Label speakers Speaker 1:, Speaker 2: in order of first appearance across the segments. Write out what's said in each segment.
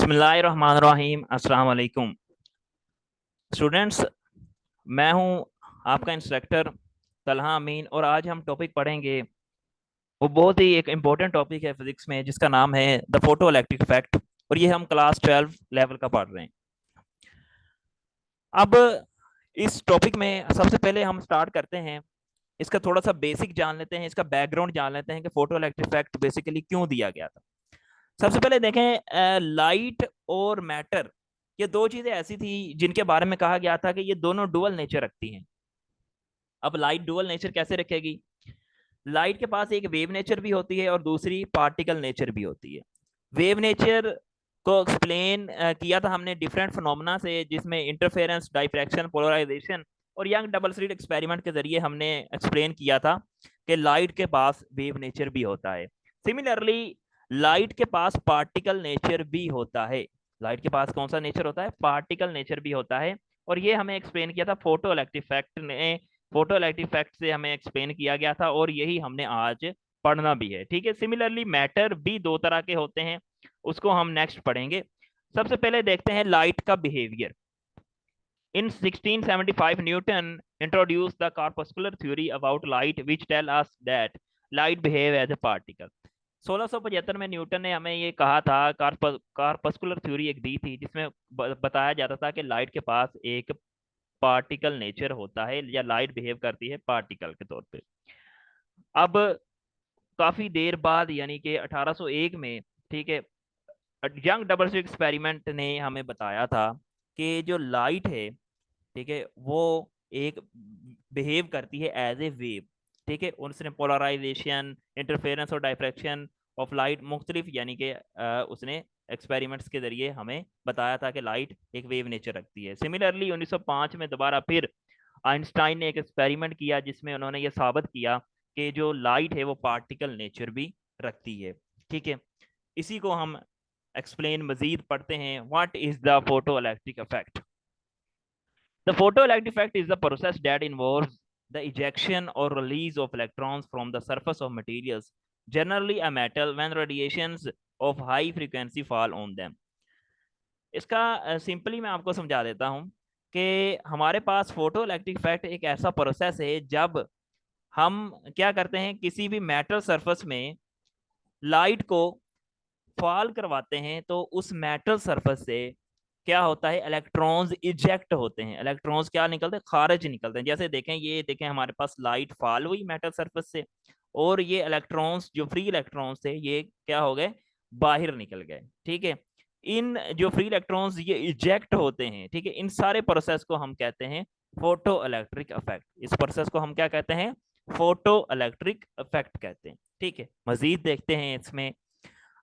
Speaker 1: बिस्मिल्लाहिर्रहमानिर्रहीम। अस्सलाम वालेकुम स्टूडेंट्स। मैं हूं आपका इंस्ट्रक्टर तलहा अमीन और आज हम टॉपिक पढ़ेंगे। वो बहुत ही एक इम्पोर्टेंट टॉपिक है फिजिक्स में जिसका नाम है द फोटो इलेक्ट्रिक इफेक्ट और ये हम क्लास 12 लेवल का पढ़ रहे हैं। अब इस टॉपिक में सबसे पहले हम स्टार्ट करते हैं, इसका थोड़ा सा बेसिक जान लेते हैं, इसका बैकग्राउंड जान लेते हैं कि फोटो इलेक्ट्रिक इफेक्ट बेसिकली क्यों दिया गया था। सबसे पहले देखें, लाइट और मैटर ये दो चीजें ऐसी थी जिनके बारे में कहा गया था कि ये दोनों डुअल नेचर रखती हैं। अब लाइट डुअल नेचर कैसे रखेगी? लाइट के पास एक वेव नेचर भी होती है और दूसरी पार्टिकल नेचर भी होती है। वेव नेचर को एक्सप्लेन किया था हमने डिफरेंट फिनोमेना से, जिसमें इंटरफेरेंस, डाइफ्रैक्शन, पोलराइजेशन और यंग डबल स्लिट एक्सपेरिमेंट के जरिए हमने एक्सप्लेन किया था कि लाइट के पास वेव नेचर भी होता है। सिमिलरली लाइट के पास पार्टिकल नेचर भी होता है। लाइट के पास कौन सा नेचर होता है? पार्टिकल नेचर भी होता है। और ये हमें एक्सप्लेन किया था फोटो इलेक्ट्रिक इफेक्ट ने, फोटो इलेक्ट्रिक इफेक्ट से हमें एक्सप्लेन किया गया था और यही हमने आज पढ़ना भी है। ठीक है। सिमिलरली मैटर भी दो तरह के होते हैं, उसको हम नेक्स्ट पढ़ेंगे। सबसे पहले देखते हैं लाइट का behaviour. In 1675, Newton introduced the corpuscular theory about light, which tell us that light behave as a particle. 1675 में न्यूटन ने हमें ये कहा था, कार्पस्कुलर थ्योरी एक दी थी जिसमें बताया जाता था कि लाइट के पास एक पार्टिकल नेचर होता है या लाइट बिहेव करती है पार्टिकल के तौर पे। अब काफी देर बाद यानी कि 1801 में, ठीक है, यंग डबल स्लिट एक्सपेरिमेंट ने हमें बताया था कि जो लाइट है, ठीक है, वो एक बिहेव करती है एज ए वेव। ठीक है। उसने पोलराइजेशन, इंटरफेरेंस और डायफ्रैक्शन ऑफ लाइट मुख्तलिफ यानी कि उसने एक्सपेरिमेंट्स के जरिए हमें बताया था कि लाइट एक वेव नेचर रखती है। सिमिलरली 1905 में दोबारा फिर आइंस्टाइन ने एक एक्सपेरिमेंट किया जिसमें उन्होंने ये साबित किया कि जो लाइट है वो पार्टिकल नेचर भी रखती है। ठीक है। इसी को हम एक्सप्लेन मजीद पढ़ते हैं। What is the photo electric effect? The photoelectric effect is the process that involves the ejection or release of electrons from the surface of materials, generally a metal, when radiations of high frequency fall on them. इसका simply मैं आपको समझा देता हूँ कि हमारे पास photo electric effect एक ऐसा प्रोसेस है जब हम क्या करते हैं, किसी भी मेटल सरफेस में लाइट को फॉल करवाते हैं तो उस मेटल सरफेस से क्या होता है, इलेक्ट्रॉन्स इजेक्ट होते हैं। इलेक्ट्रॉन्स क्या निकलते हैं? खारिज निकलते हैं। जैसे देखें, ये देखें हमारे पास लाइट फॉल हुई मेटल सरफेस से और ये इलेक्ट्रॉन्स जो फ्री इलेक्ट्रॉन्स थे ये क्या हो गए? बाहर निकल गए। ठीक है। इन जो फ्री इलेक्ट्रॉन्स ये इजेक्ट होते हैं, ठीक है, इन सारे प्रोसेस को हम कहते हैं फोटो इलेक्ट्रिक इफेक्ट। इस प्रोसेस को हम क्या कहते हैं? फोटो इलेक्ट्रिक इफेक्ट कहते हैं। ठीक है। मजीद देखते हैं इसमें।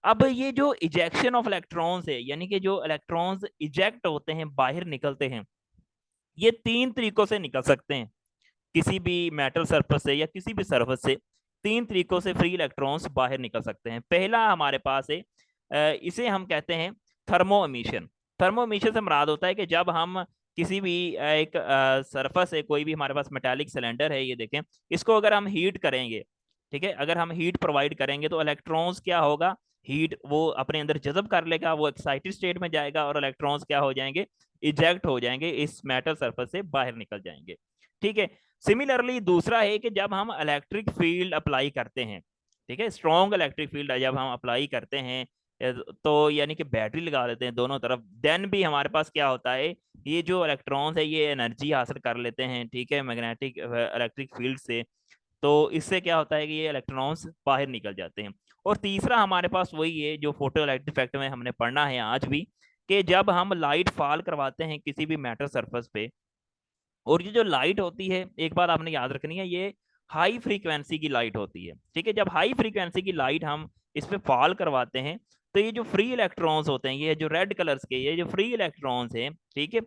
Speaker 1: अब ये जो इजेक्शन ऑफ इलेक्ट्रॉन्स है, यानी कि जो इलेक्ट्रॉन्स इजेक्ट होते हैं, बाहर निकलते हैं, ये तीन तरीकों से निकल सकते हैं। किसी भी मेटल सरफेस से या किसी भी सरफेस से तीन तरीकों से फ्री इलेक्ट्रॉन्स बाहर निकल सकते हैं। पहला हमारे पास है, इसे हम कहते हैं थर्मो एमिशन। थर्मो एमिशन से मुराद होता है कि जब हम किसी भी एक सरफेस है, कोई भी हमारे पास मेटालिक सिलेंडर है, ये देखें, इसको अगर हम हीट करेंगे, ठीक है, अगर हम हीट प्रोवाइड करेंगे तो इलेक्ट्रॉन्स क्या होगा, हीट वो अपने अंदर जज़ब कर लेगा, वो एक्साइटेड स्टेट में जाएगा और इलेक्ट्रॉन्स क्या हो जाएंगे? इजेक्ट हो जाएंगे, इस मेटल सरफेस से बाहर निकल जाएंगे। ठीक है। सिमिलरली दूसरा है कि जब हम इलेक्ट्रिक फील्ड अप्लाई करते हैं, ठीक है, स्ट्रॉन्ग इलेक्ट्रिक फील्ड जब हम अप्लाई करते हैं तो यानी कि बैटरी लगा लेते हैं दोनों तरफ, देन भी हमारे पास क्या होता है, ये जो इलेक्ट्रॉन्स है ये एनर्जी हासिल कर लेते हैं, ठीक है, मैग्नेटिक इलेक्ट्रिक फील्ड से। तो इससे क्या होता है कि ये इलेक्ट्रॉन्स बाहर निकल जाते हैं। और तीसरा हमारे पास वही है जो फोटो इलेक्ट्रिक इफेक्ट में हमने पढ़ना है आज भी, कि जब हम लाइट फॉल करवाते हैं किसी भी मेटल सरफेस पे, और ये जो लाइट होती है, एक बात आपने याद रखनी है, ये हाई फ्रीक्वेंसी की लाइट होती है। ठीक है। जब हाई फ्रीक्वेंसी की लाइट हम इस पे फॉल करवाते हैं तो ये जो फ्री इलेक्ट्रॉन्स होते हैं, ये जो रेड कलर्स के ये जो फ्री इलेक्ट्रॉन्स हैं, ठीक है,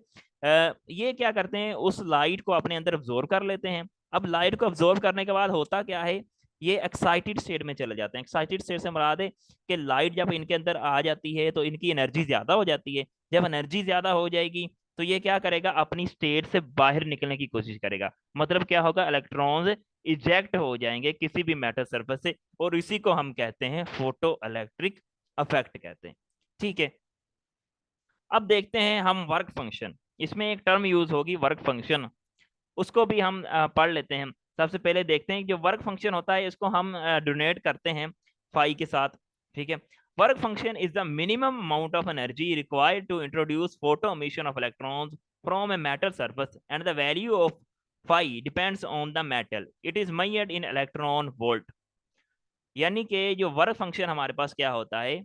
Speaker 1: ये क्या करते हैं, उस लाइट को अपने अंदर अब्जॉर्ब कर लेते हैं। अब लाइट को अब्जॉर्ब करने के बाद होता क्या है, ये एक्साइटेड स्टेट में चले जाते हैं। एक्साइटेड स्टेट से मुराद है कि लाइट जब इनके अंदर आ जाती है तो इनकी एनर्जी ज्यादा हो जाती है। जब एनर्जी ज्यादा हो जाएगी तो ये क्या करेगा, अपनी स्टेट से बाहर निकलने की कोशिश करेगा। मतलब क्या होगा, इलेक्ट्रॉन्स इजेक्ट हो जाएंगे किसी भी मेटल सरफेस से, और इसी को हम कहते हैं फोटो इलेक्ट्रिक इफेक्ट कहते हैं। ठीक है। अब देखते हैं हम वर्क फंक्शन, इसमें एक टर्म यूज होगी वर्क फंक्शन, उसको भी हम पढ़ लेते हैं। सबसे पहले देखते हैं कि जो वर्क फंक्शन होता है इसको हम डोनेट करते हैं फाई के साथ। ठीक है, work function is the minimum amount of energy required to introduce photo emission of electrons from a metal surface and the value of phi depends on the metal, it is measured in electron volt. यानी कि जो work function हमारे पास क्या होता है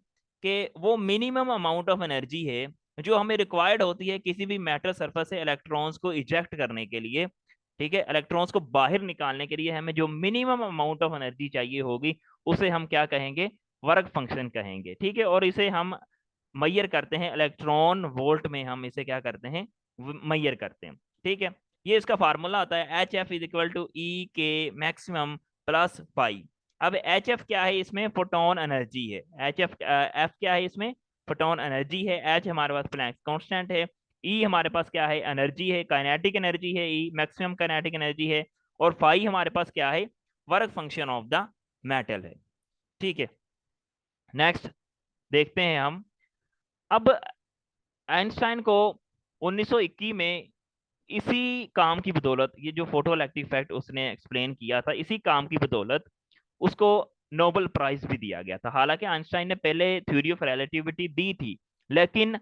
Speaker 1: कि वो minimum amount of energy है जो हमें रिक्वायर्ड होती है किसी भी मेटल सरफेस से इलेक्ट्रॉन्स को इजेक्ट करने के लिए। ठीक है, इलेक्ट्रॉन्स को बाहर निकालने के लिए हमें जो मिनिमम अमाउंट ऑफ एनर्जी चाहिए होगी उसे हम क्या कहेंगे, वर्क फंक्शन कहेंगे। ठीक है, और इसे हम मैयर करते हैं इलेक्ट्रॉन वोल्ट में, हम इसे क्या करते हैं, मैयर करते हैं। ठीक है, ये इसका फार्मूला आता है H F is equal to E K maximum plus pi. अब एच एफ क्या है, इसमें फोटोन एनर्जी है। एच एफ एफ क्या है, इसमें फोटोन एनर्जी है। एच हमारे पास प्लैंक्स कांस्टेंट है। ई हमारे पास क्या है, एनर्जी है, काइनेटिक एनर्जी है, ई मैक्सिमम काइनेटिक एनर्जी है। और फाई हमारे पास क्या है, work function of the metal है। ठीक है, नेक्स्ट देखते हैं हम। अब आइंस्टाइन को 1921 में इसी काम की बदौलत, ये जो फोटो इलेक्ट्रिक इफेक्ट उसने एक्सप्लेन किया था, इसी काम की बदौलत उसको नोबेल प्राइज भी दिया गया था। हालांकि आइंस्टाइन ने पहले थ्योरी ऑफ रिलेटिविटी दी थी, लेकिन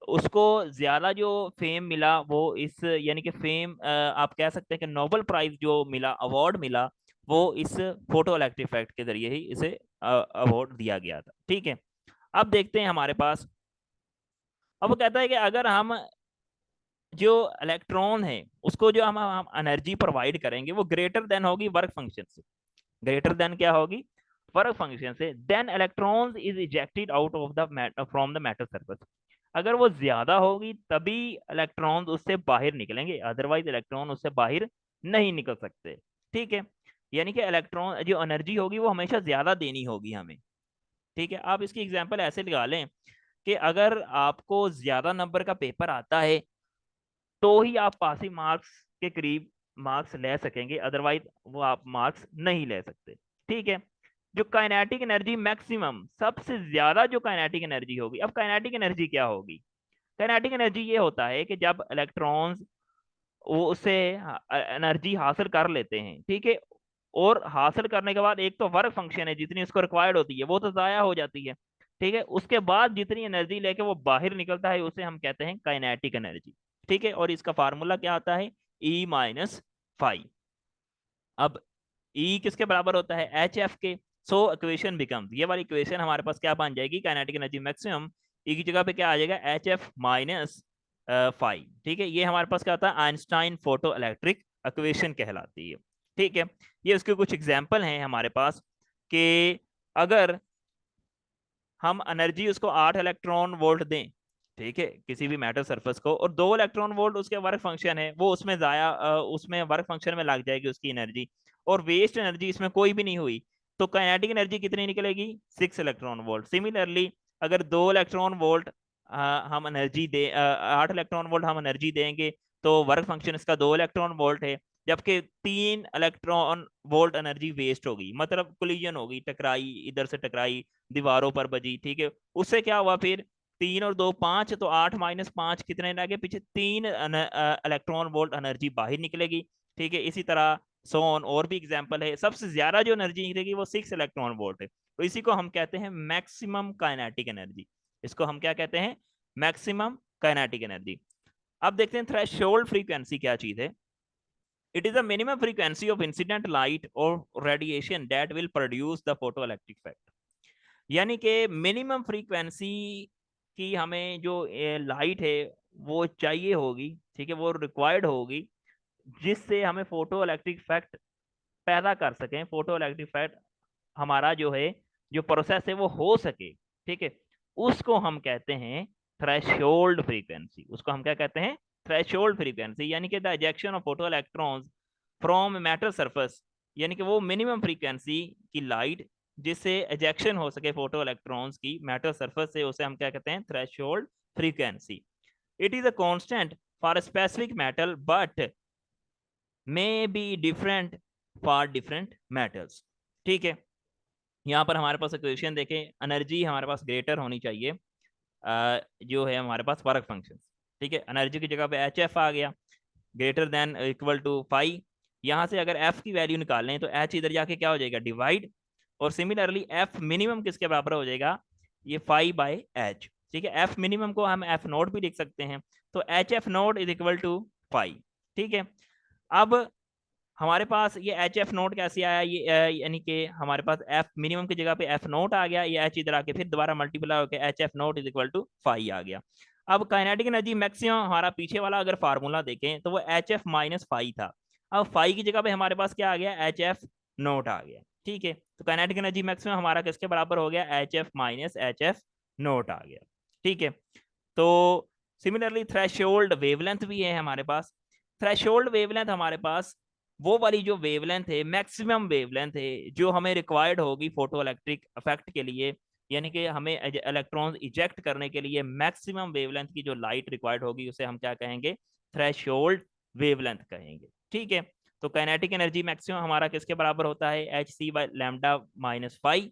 Speaker 1: उसको ज्यादा जो फेम मिला वो इस, यानी कि फेम आप कह सकते हैं कि नोबेल प्राइज जो मिला, अवार्ड मिला, वो इस फोटो इलेक्ट्रिक इफेक्ट के जरिए ही इसे अवार्ड दिया गया था। ठीक है, अब देखते हैं हमारे पास। अब वो कहता है कि अगर हम जो इलेक्ट्रॉन है उसको जो हम एनर्जी प्रोवाइड करेंगे वो ग्रेटर देन होगी वर्क फंक्शन से। ग्रेटर देन क्या होगी, वर्क फंक्शन से। Then electrons is ejected out of the from the metal surface. अगर वो ज्यादा होगी तभी इलेक्ट्रॉन्स उससे बाहर निकलेंगे, अदरवाइज इलेक्ट्रॉन उससे बाहर नहीं निकल सकते। ठीक है, यानी कि इलेक्ट्रॉन जो एनर्जी होगी वो हमेशा ज्यादा देनी होगी हमें। ठीक है, आप इसकी एग्जांपल ऐसे लगा लें कि अगर आपको ज्यादा नंबर का पेपर आता है तो ही आप पासिंग मार्क्स के करीब मार्क्स ले सकेंगे, अदरवाइज वो आप मार्क्स नहीं ले सकते। ठीक है, जो काइनेटिक एनर्जी मैक्सिमम, सबसे ज्यादा जो काइनेटिक एनर्जी होगी, अब काइनेटिक एनर्जी क्या होगी, काइनेटिक एनर्जी ये होता है कि जब इलेक्ट्रॉन्स वो उससे एनर्जी हासिल कर लेते हैं, ठीक है, और हासिल करने के बाद एक तो वर्क फंक्शन है जितनी उसको रिक्वायर्ड होती है वो तो जाया हो जाती है। ठीक है, उसके बाद जितनी एनर्जी लेके वो बाहर निकलता है उसे हम कहते हैं काइनेटिक एनर्जी। ठीक है, और इसका फार्मूला क्या आता है, ई माइनस फाइव। अब ई किसके बराबर होता है, एच एफ के। सो इक्वेशन बिकम्स, ये वाली इक्वेशन हमारे पास क्या बन जाएगी, काइनेटिक एनर्जी मैक्सिमम, ई की जगह पे क्या आ जाएगा, एच एफ माइनस फाइव। ठीक है, ये हमारे पास क्या होता है, आइंस्टाइन फोटो इलेक्ट्रिक इक्वेशन कहलाती है। ठीक है, ये उसके कुछ एग्जाम्पल हैं हमारे पास कि अगर हम एनर्जी उसको 8 इलेक्ट्रॉन वोल्ट दें, ठीक है, किसी भी मेटल सरफेस को, और 2 इलेक्ट्रॉन वोल्ट उसके वर्क फंक्शन है, वो उसमें जाया उसमें वर्क फंक्शन में लग जाएगी उसकी एनर्जी, और वेस्ट एनर्जी इसमें कोई भी नहीं हुई, तो काइनेटिक एनर्जी कितनी निकलेगी, 6 इलेक्ट्रॉन वोल्ट। सिमिलरली अगर 2 इलेक्ट्रॉन वोल्ट हम एनर्जी दे 8 इलेक्ट्रॉन वोल्ट हम एनर्जी देंगे, तो वर्क फंक्शन इसका 2 इलेक्ट्रॉन वोल्ट है, जबकि 3 इलेक्ट्रॉन वोल्ट एनर्जी वेस्ट होगी, मतलब कोलिजन होगी, टकराई, इधर से टकराई, दीवारों पर बजी। ठीक है, उससे क्या हुआ फिर, 3 और 2 5, तो 8 - 5 कितने लगे पीछे, 3 इलेक्ट्रॉन वोल्ट एनर्जी बाहर निकलेगी। ठीक है, इसी तरह सोन और भी एग्जाम्पल है, सबसे ज्यादा जो एनर्जी निकलेगी वो 6 इलेक्ट्रॉन वोल्ट है, तो इसी को हम कहते हैं मैक्सिमम काइनेटिक एनर्जी। इसको हम क्या कहते हैं, मैक्सिमम काइनेटिक एनर्जी। अब देखते हैं थ्रेशोल्ड फ्रीक्वेंसी क्या चीज है। It is the minimum frequency of incident light or radiation that will produce the photoelectric effect। यानी कि मिनिमम फ्रीक्वेंसी की हमें जो लाइट है वो चाहिए होगी, ठीक है, वो रिक्वायर्ड होगी, जिससे हमें फोटो इलेक्ट्रिक इफेक्ट पैदा कर सकें, फोटो इलेक्ट्रिक इफेक्ट हमारा जो है, जो प्रोसेस है वो हो सके। ठीक है, उसको हम कहते हैं थ्रेशोल्ड फ्रीक्वेंसी। उसको हम क्या कहते हैं, थ्रेशोल्ड फ्रीक्वेंसी, यानी कि the ejection of photo electrons from metal surface, यानी कि वो मिनिमम फ्रीक्वेंसी की लाइट जिससे एजेक्शन हो सके फोटो इलेक्ट्रॉन्स की मेटल सरफेस से, उसे हम क्या कहते हैं, threshold frequency. It is a constant for specific metal but may be different for different metals. ठीक है, यहाँ पर हमारे पास इक्वेशन देखें, एनर्जी हमारे पास ग्रेटर होनी चाहिए, जो है हमारे पास वर्क फंक्शन। ठीक है, एनर्जी की जगह पे एच एफ आ गया, greater than equal to phi. यहाँ से अगर एफ की वैल्यू निकालें तो एच इधर जाके क्या हो जाएगा, डिवाइड। और सिमिलरली एफ मिनिमम किसके बराबर हो जाएगा, ये फाई बाय एच। ठीक है, एफ मिनिमम को हम एफ नोट भी लिख सकते हैं, तो H F note is equal to phi. ठीक है, अब हमारे पास ये एच एफ नोट कैसे आया, ये यानी कि हमारे पास एफ मिनिमम की जगह पे एफ नोट आ गया, ये एच इधर आके फिर दोबारा मल्टीप्लाई होकर H F note is equal to phi आ गया। अब काइनेटिक एनर्जी मैक्सिमम हमारा पीछे वाला अगर फार्मूला देखें तो वो एच एफ माइनस फाई था। अब फाई की जगह पे हमारे पास क्या आ गया, एच एफ नोट आ गया। ठीक है, तो काइनेटिक एनर्जी मैक्सिमम हमारा किसके बराबर हो गया, H F minus H F naught आ गया। ठीक है, तो सिमिलरली थ्रेशोल्ड वेवलेंथ भी है हमारे पास। थ्रेशोल्ड वेवलेंथ हमारे पास वो वाली जो वेवलेंथ है, मैक्सिमम वेवलेंथ है जो हमें रिक्वायर्ड होगी फोटो इलेक्ट्रिक इफेक्ट के लिए, यानी कि हमें इलेक्ट्रॉन्स इजेक्ट करने के लिए मैक्सिमम वेवलेंथ की जो लाइट रिक्वायर्ड होगी उसे हम क्या कहेंगे, थ्रेशोल्ड वेवलेंथ कहेंगे। ठीक है, तो काइनेटिक एनर्जी मैक्सिमम हमारा किसके बराबर होता है, H C by lambda minus five.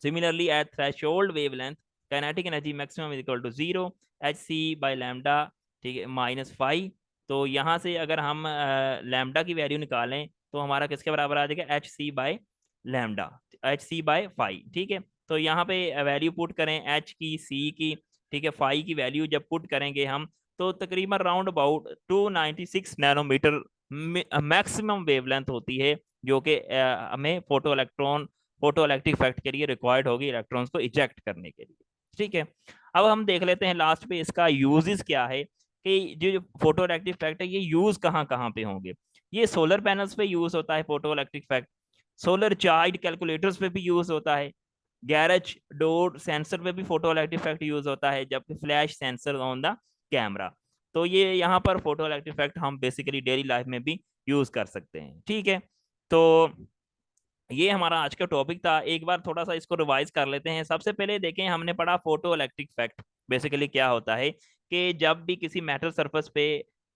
Speaker 1: Similarly, at threshold wavelength, kinetic energy maximum is equal to 0, H C by lambda, ठीक है, माइनस फाइव। तो यहाँ से अगर हम लैम्डा की वैल्यू निकालें तो हमारा किसके बराबर आ जाएगा, H C by lambda, H C by five. ठीक है, तो यहाँ पे वैल्यू पुट करें एच की, सी की, ठीक है, फाइव की वैल्यू जब पुट करेंगे हम, तो तकरीबन round about 296 nanometre maximum wavelength होती है, जो कि हमें फोटो इलेक्ट्रिक इफेक्ट के लिए रिक्वायर्ड होगी इलेक्ट्रॉन्स को इजेक्ट करने के लिए। ठीक है, अब हम देख लेते हैं लास्ट पे इसका यूजेस क्या है, कि जो फोटो इलेक्ट्रिक इफेक्ट है ये यूज कहाँ कहाँ पे होंगे। ये सोलर पैनल्स पे यूज होता है photo electric effect, solar charge calculators पे भी यूज होता है, गैरेज डोर सेंसर पे भी फोटो इलेक्ट्रिक इफेक्ट यूज होता है, जबकि flash sensor on the camera. तो ये यहाँ पर फोटो इलेक्ट्रिक इफेक्ट हम बेसिकली डेली लाइफ में भी यूज कर सकते हैं। ठीक है, तो ये हमारा आज का टॉपिक था, एक बार थोड़ा सा इसको रिवाइज कर लेते हैं। सबसे पहले देखें, हमने पढ़ा फोटो इलेक्ट्रिक इफेक्ट बेसिकली क्या होता है, कि जब भी किसी मेटल सरफेस पे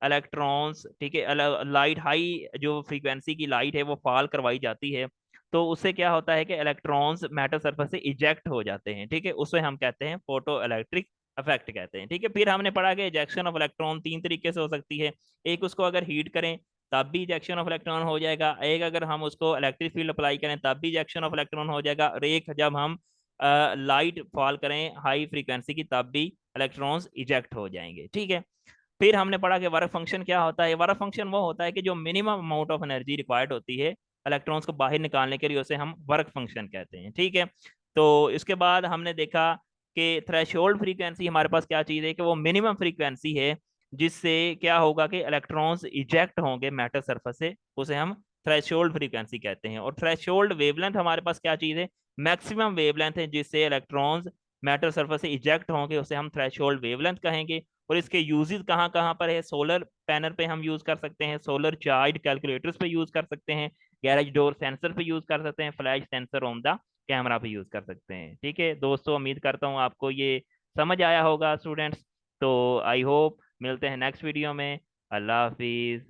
Speaker 1: इलेक्ट्रॉन्स, ठीक है, लाइट हाई जो फ्रीक्वेंसी की लाइट है वो फॉल करवाई जाती है, तो उससे क्या होता है कि इलेक्ट्रॉन्स मेटल सरफेस से इजेक्ट हो जाते हैं। ठीक है, उसे हम कहते हैं फोटो इलेक्ट्रिक इफेक्ट कहते हैं। ठीक है, फिर हमने पढ़ा कि इजेक्शन ऑफ इलेक्ट्रॉन तीन तरीके से हो सकती है, एक उसको अगर हीट करें तब भी इजेक्शन ऑफ इलेक्ट्रॉन हो जाएगा, एक अगर हम उसको इलेक्ट्रिक फील्ड अप्लाई करें तब भी इजेक्शन ऑफ इलेक्ट्रॉन हो जाएगा, और एक जब हम लाइट फॉल करें हाई फ्रीक्वेंसी की तब भी इलेक्ट्रॉन्स इजेक्ट हो जाएंगे। ठीक है, फिर हमने पढ़ा कि वर्क फंक्शन क्या होता है। वर्क फंक्शन वो होता है कि जो minimum amount of energy required होती है इलेक्ट्रॉन्स को बाहर निकालने के लिए, उसे हम वर्क फंक्शन कहते हैं। ठीक है, तो इसके बाद हमने देखा कि थ्रेशोल्ड फ्रीक्वेंसी हमारे पास क्या चीज़ है, कि वो मिनिमम फ्रीक्वेंसी है जिससे क्या होगा कि इलेक्ट्रॉन्स इजेक्ट होंगे मेटल सरफेस से, उसे हम थ्रेशोल्ड फ्रीक्वेंसी कहते हैं। और थ्रेशोल्ड वेवलेंथ हमारे पास क्या चीज़ है, मैक्सिमम वेवलेंथ है जिससे इलेक्ट्रॉन्स मेटल सरफेस से इजेक्ट होंगे, उसे हम थ्रेशोल्ड वेवलेंथ कहेंगे। और इसके यूजेस कहाँ कहाँ पर है, सोलर पैनल पे हम यूज कर सकते हैं, सोलर चार्ज कैलकुलेटर्स पे यूज कर सकते हैं, गैरेज डोर सेंसर पे यूज कर सकते हैं, flash sensor on the camera पे यूज कर सकते हैं। ठीक है दोस्तों, उम्मीद करता हूँ आपको ये समझ आया होगा स्टूडेंट्स। तो आई होप मिलते हैं नेक्स्ट वीडियो में। अल्लाह हाफिज।